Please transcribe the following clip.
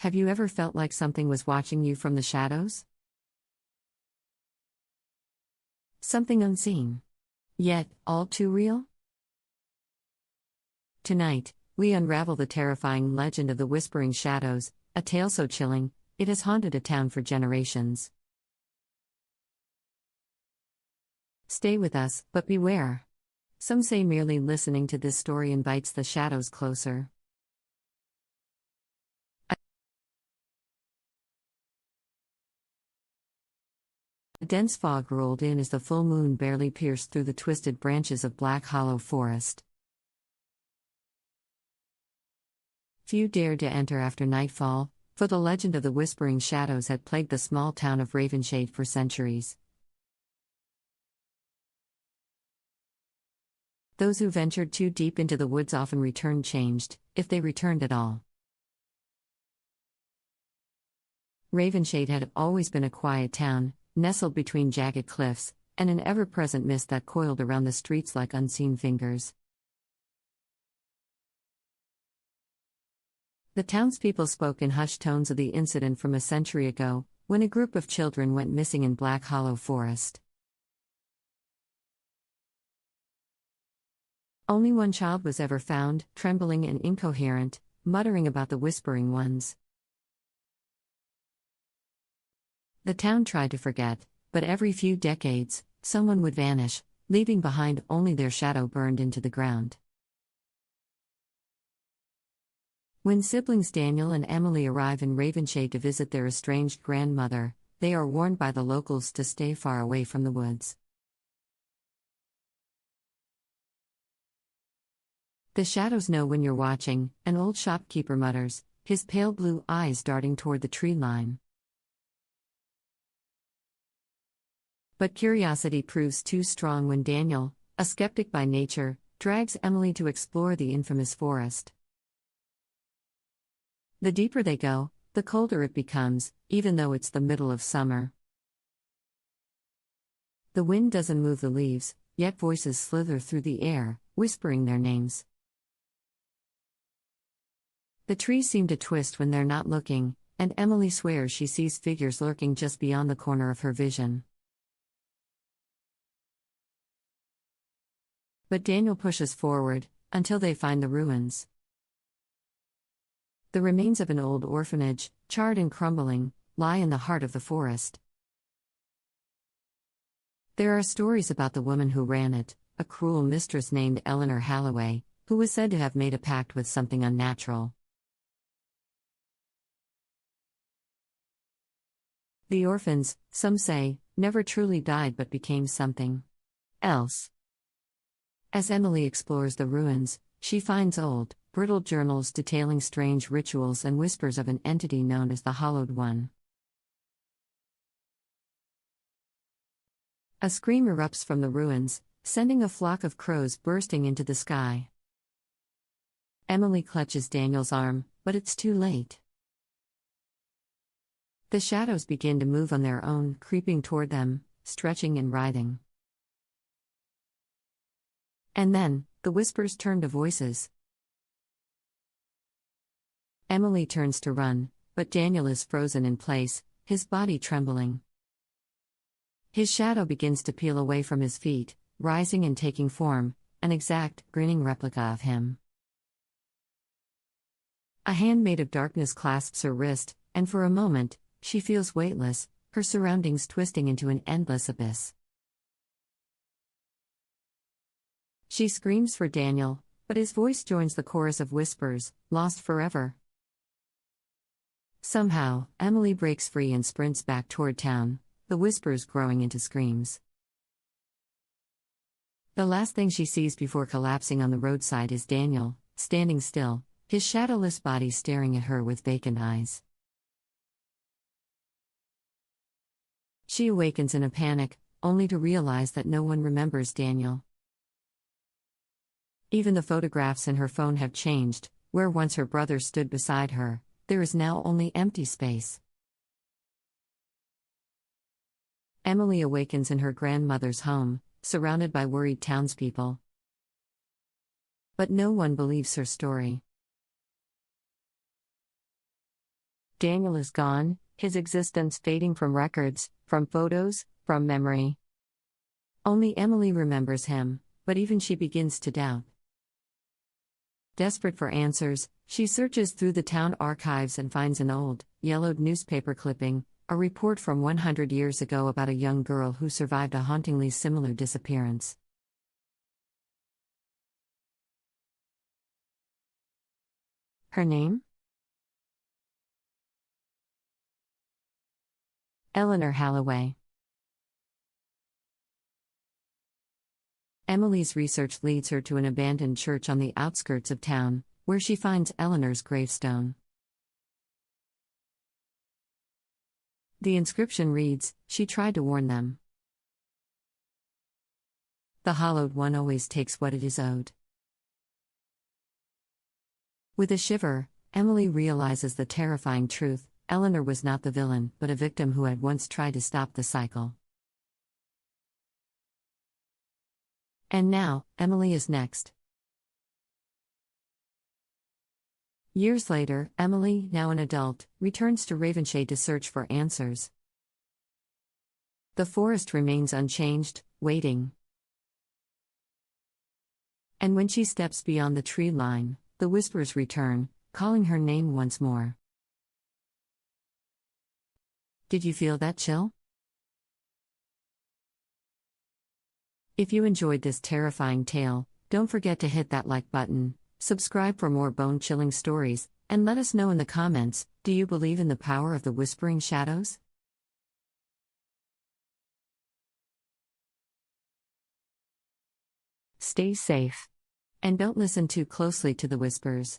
Have you ever felt like something was watching you from the shadows? Something unseen. Yet, all too real? Tonight, we unravel the terrifying legend of the Whispering Shadows, a tale so chilling, it has haunted a town for generations. Stay with us, but beware. Some say merely listening to this story invites the shadows closer. A dense fog rolled in as the full moon barely pierced through the twisted branches of Black Hollow Forest. Few dared to enter after nightfall, for the legend of the Whispering Shadows had plagued the small town of Ravenshade for centuries. Those who ventured too deep into the woods often returned changed, if they returned at all. Ravenshade had always been a quiet town, nestled between jagged cliffs, and an ever-present mist that coiled around the streets like unseen fingers. The townspeople spoke in hushed tones of the incident from a century ago, when a group of children went missing in Black Hollow Forest. Only one child was ever found, trembling and incoherent, muttering about the Whispering Ones. The town tried to forget, but every few decades, someone would vanish, leaving behind only their shadow burned into the ground. When siblings Daniel and Emily arrive in Ravenshade to visit their estranged grandmother, they are warned by the locals to stay far away from the woods. The shadows know when you're watching, an old shopkeeper mutters, his pale blue eyes darting toward the tree line. But curiosity proves too strong when Daniel, a skeptic by nature, drags Emily to explore the infamous forest. The deeper they go, the colder it becomes, even though it's the middle of summer. The wind doesn't move the leaves, yet voices slither through the air, whispering their names. The trees seem to twist when they're not looking, and Emily swears she sees figures lurking just beyond the corner of her vision. But Daniel pushes forward, until they find the ruins. The remains of an old orphanage, charred and crumbling, lie in the heart of the forest. There are stories about the woman who ran it, a cruel mistress named Eleanor Halloway, who was said to have made a pact with something unnatural. The orphans, some say, never truly died but became something else. As Emily explores the ruins, she finds old, brittle journals detailing strange rituals and whispers of an entity known as the Hallowed One. A scream erupts from the ruins, sending a flock of crows bursting into the sky. Emily clutches Daniel's arm, but it's too late. The shadows begin to move on their own, creeping toward them, stretching and writhing. And then, the whispers turn to voices. Emily turns to run, but Daniel is frozen in place, his body trembling. His shadow begins to peel away from his feet, rising and taking form, an exact, grinning replica of him. A hand made of darkness clasps her wrist, and for a moment, she feels weightless, her surroundings twisting into an endless abyss. She screams for Daniel, but his voice joins the chorus of whispers, lost forever. Somehow, Emily breaks free and sprints back toward town, the whispers growing into screams. The last thing she sees before collapsing on the roadside is Daniel, standing still, his shadowless body staring at her with vacant eyes. She awakens in a panic, only to realize that no one remembers Daniel. Even the photographs in her phone have changed, where once her brother stood beside her, there is now only empty space. Emily awakens in her grandmother's home, surrounded by worried townspeople. But no one believes her story. Daniel is gone, his existence fading from records, from photos, from memory. Only Emily remembers him, but even she begins to doubt. Desperate for answers, she searches through the town archives and finds an old, yellowed newspaper clipping, a report from 100 years ago about a young girl who survived a hauntingly similar disappearance. Her name? Eleanor Halloway. Emily's research leads her to an abandoned church on the outskirts of town, where she finds Eleanor's gravestone. The inscription reads, "She tried to warn them. The hollowed one always takes what it is owed." With a shiver, Emily realizes the terrifying truth: Eleanor was not the villain, but a victim who had once tried to stop the cycle. And now, Emily is next. Years later, Emily, now an adult, returns to Ravenshade to search for answers. The forest remains unchanged, waiting. And when she steps beyond the tree line, the whispers return, calling her name once more. Did you feel that chill? If you enjoyed this terrifying tale, don't forget to hit that like button, subscribe for more bone-chilling stories, and let us know in the comments, do you believe in the power of the whispering shadows? Stay safe. And don't listen too closely to the whispers.